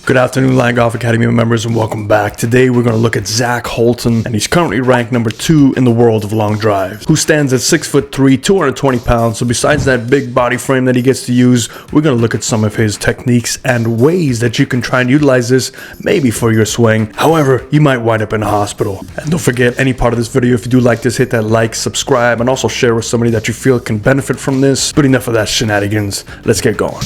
Good afternoon, Land Golf Academy members, and welcome back. Today we're going to look at Zach Holton, and he's currently ranked number 2 in the world of long drives, who stands at 6'3", 220 pounds. So besides that big body frame that he gets to use, we're going to look at some of his techniques and ways that you can try and utilize this, maybe for your swing. However, you might wind up in a hospital. And don't forget, any part of this video, if you do like this, hit that like, subscribe, and also share with somebody that you feel can benefit from this. But enough of that shenanigans. Let's get going.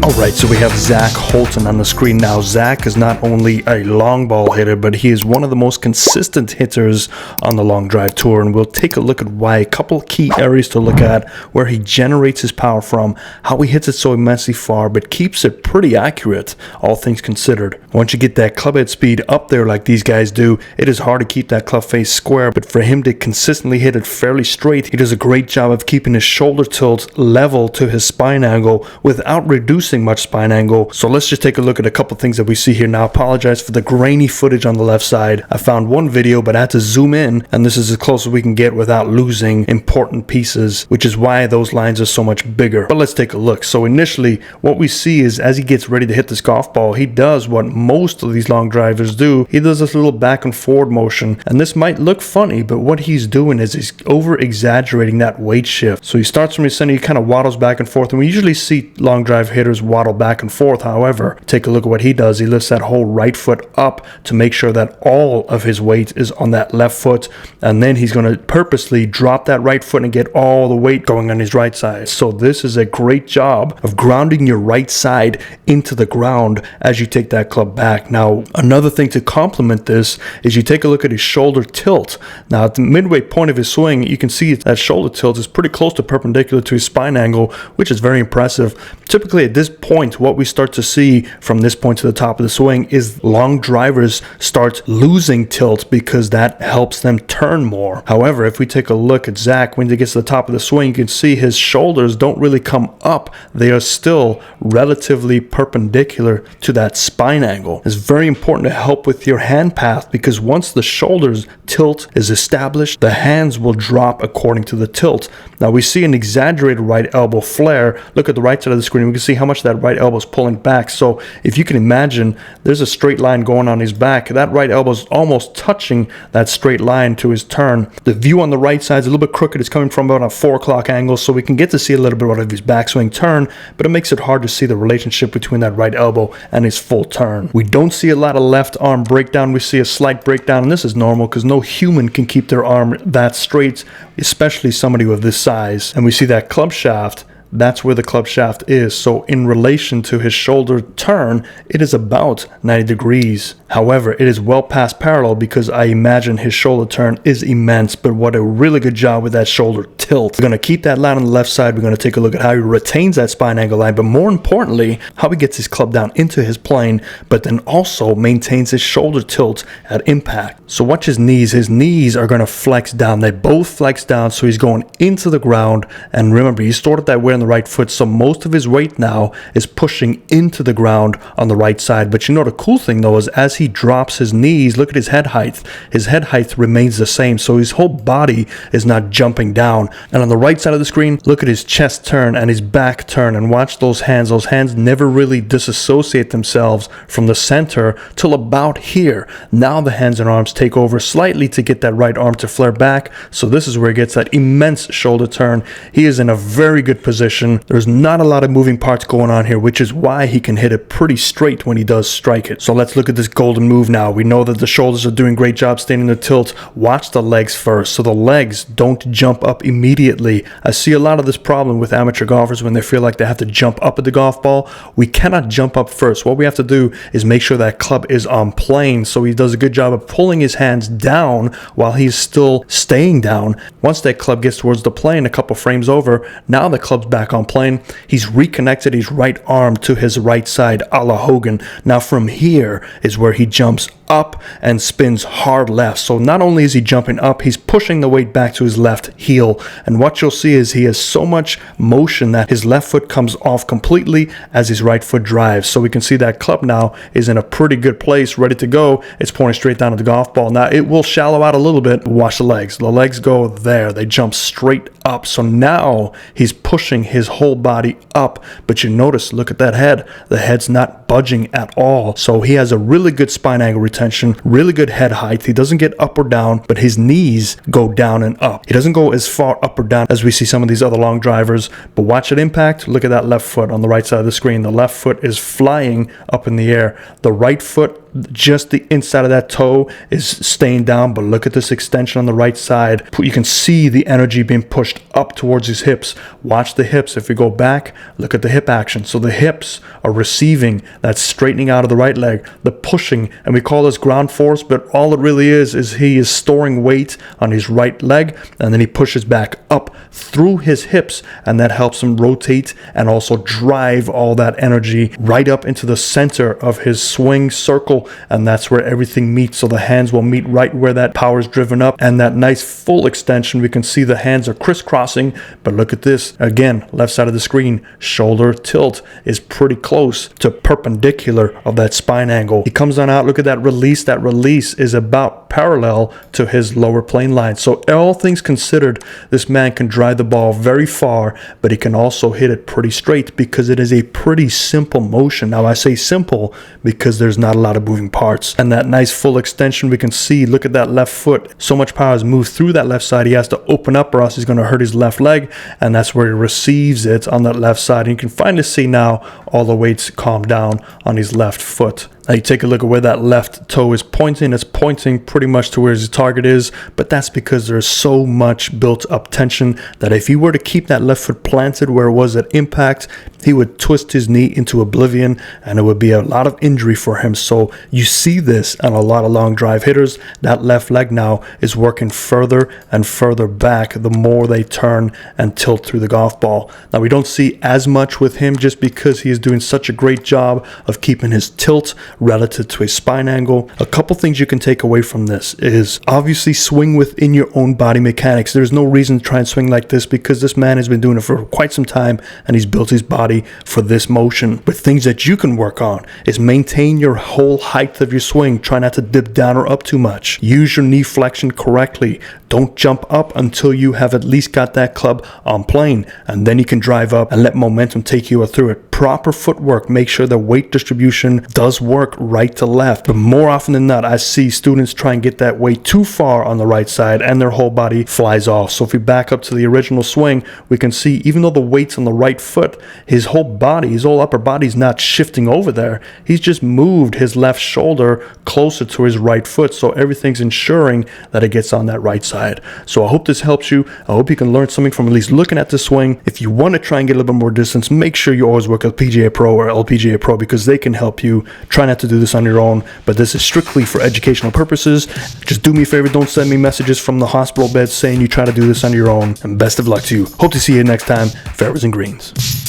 Alright, so we have Zach Holton on the screen now. Zach is not only a long ball hitter, but he is one of the most consistent hitters on the long drive tour, and we'll take a look at why. A couple key areas to look at: where he generates his power from, how he hits it so immensely far but keeps it pretty accurate, all things considered. Once you get that club head speed up there like these guys do, it is hard to keep that club face square, but for him to consistently hit it fairly straight, he does a great job of keeping his shoulder tilt level to his spine angle without reducing much spine angle. So let's just take a look at a couple things that we see here. Now, I apologize for the grainy footage on the left side. I found one video, but I had to zoom in, and this is as close as we can get without losing important pieces, which is why those lines are so much bigger. But let's take a look. So initially, what we see is as he gets ready to hit this golf ball, he does what most of these long drivers do. He does this little back and forward motion, and this might look funny, but what he's doing is he's over exaggerating that weight shift. So he starts from his center, he kind of waddles back and forth, and we usually see long drive hitters waddle back and forth. However, take a look at what he does. He lifts that whole right foot up to make sure that all of his weight is on that left foot, and then he's going to purposely drop that right foot and get all the weight going on his right side. So this is a great job of grounding your right side into the ground as you take that club back. Now, another thing to complement this is you take a look at his shoulder tilt. Now, at the midway point of his swing, you can see that shoulder tilt is pretty close to perpendicular to his spine angle, which is very impressive. Typically at this point, what we start to see from this point to the top of the swing is long drivers start losing tilt because that helps them turn more. However, if we take a look at Zach, when he gets to the top of the swing, you can see his shoulders don't really come up. They are still relatively perpendicular to that spine angle. It's very important to help with your hand path, because once the shoulders tilt is established, the hands will drop according to the tilt. Now, we see an exaggerated right elbow flare. Look at the right side of the screen. We can see how much that right elbow is pulling back. So if you can imagine, there's a straight line going on his back. That right elbow is almost touching that straight line to his turn. The view on the right side is a little bit crooked. It's coming from about a 4 o'clock angle, so we can get to see a little bit of his backswing turn, but it makes it hard to see the relationship between that right elbow and his full turn. We don't see a lot of left arm breakdown. We see a slight breakdown, and this is normal because no human can keep their arm that straight, especially somebody with this size. And we see that club shaft. That's where the club shaft is. So in relation to his shoulder turn, it is about 90 degrees. However, it is well past parallel because I imagine his shoulder turn is immense, but what a really good job with that shoulder tilt. We're going to keep that line on the left side. We're going to take a look at how he retains that spine angle line, but more importantly, how he gets his club down into his plane, but then also maintains his shoulder tilt at impact. So watch his knees. His knees are going to flex down. They both flex down, so he's going into the ground. And remember, he started that way on the right foot, so most of his weight now is pushing into the ground on the right side. But you know, the cool thing though is as he drops his knees, look at his head height. His head height remains the same, so his whole body is not jumping down. And on the right side of the screen, look at his chest turn and his back turn, and watch those hands. Those hands never really disassociate themselves from the center till about here. Now the hands and arms take over slightly to get that right arm to flare back. So this is where he gets that immense shoulder turn. He is in a very good position. There's not a lot of moving parts going on here, which is why he can hit it pretty straight when he does strike it. So let's look at this golden move now. We know that the shoulders are doing a great job staying in the tilt. Watch the legs first, so the legs don't jump up immediately. I see a lot of this problem with amateur golfers when they feel like they have to jump up at the golf ball. We cannot jump up first. What we have to do is make sure that club is on plane, so he does a good job of pulling his hands down while he's still staying down. Once that club gets towards the plane, a couple frames over, now the club's back on plane. He's reconnected his right arm to his right side a la Hogan. Now from here is where he jumps up and spins hard left. So not only is he jumping up, he's pushing the weight back to his left heel. And what you'll see is he has so much motion that his left foot comes off completely as his right foot drives. So we can see that club now is in a pretty good place, ready to go. It's pointing straight down at the golf ball. Now it will shallow out a little bit. Watch the legs. The legs go there. They jump straight up. So now he's pushing his whole body up. But you notice, look at that head. The head's not budging at all. So he has a really good spine angle retention, really good head height. He doesn't get up or down, but his knees go down and up. He doesn't go as far up or down as we see some of these other long drivers. But watch it impact. Look at that left foot on the right side of the screen. The left foot is flying up in the air. The right foot, just the inside of that toe is staying down, but look at this extension on the right side. You can see the energy being pushed up towards his hips. Watch the hips. If we go back, look at the hip action. So the hips are receiving that straightening out of the right leg, the pushing, and we call this ground force, but all it really is he is storing weight on his right leg, and then he pushes back up through his hips, and that helps him rotate and also drive all that energy right up into the center of his swing circle, and that's where everything meets. So the hands will meet right where that power is driven up, and that nice full extension, we can see the hands are crisscrossing. But look at this again, left side of the screen, shoulder tilt is pretty close to perpendicular of that spine angle. He comes on out, look at that release. That release is about parallel to his lower plane line. So all things considered, this man can drive the ball very far, but he can also hit it pretty straight because it is a pretty simple motion. Now I say simple because there's not a lot of moving parts. And that nice full extension, we can see, look at that left foot. So much power has moved through that left side. He has to open up or else he's going to hurt his left leg. And that's where he receives it on that left side. And you can finally see now all the weights calm down on his left foot. Now you take a look at where that left toe is pointing. It's pointing pretty much to where his target is, but that's because there's so much built up tension that if he were to keep that left foot planted where it was at impact, he would twist his knee into oblivion and it would be a lot of injury for him. So you see this on a lot of long drive hitters. That left leg now is working further and further back the more they turn and tilt through the golf ball. Now we don't see as much with him just because he is doing such a great job of keeping his tilt relative to his spine angle. A couple things you can take away from this is obviously swing within your own body mechanics. There's no reason to try and swing like this because this man has been doing it for quite some time and he's built his body for this motion. But things that you can work on is maintain your whole height of your swing. Try not to dip down or up too much. Use your knee flexion correctly. Don't jump up until you have at least got that club on plane, and then you can drive up and let momentum take you through it. Proper footwork. Make sure the weight distribution does work right to left. But more often than not, I see students try and get that weight too far on the right side and their whole body flies off. So if we back up to the original swing, we can see even though the weight's on the right foot, his whole body, his whole upper body is not shifting over there. He's just moved his left shoulder closer to his right foot. So everything's ensuring that it gets on that right side. So I hope this helps you. I hope you can learn something from at least looking at the swing. If you want to try and get a little bit more distance, make sure you always work with PGA Pro or LPGA Pro because they can help you. Try not to do this on your own, but this is strictly for educational purposes. Just do me a favor, don't send me messages from the hospital bed saying you try to do this on your own, and best of luck to you. Hope to see you next time. Fairways and greens.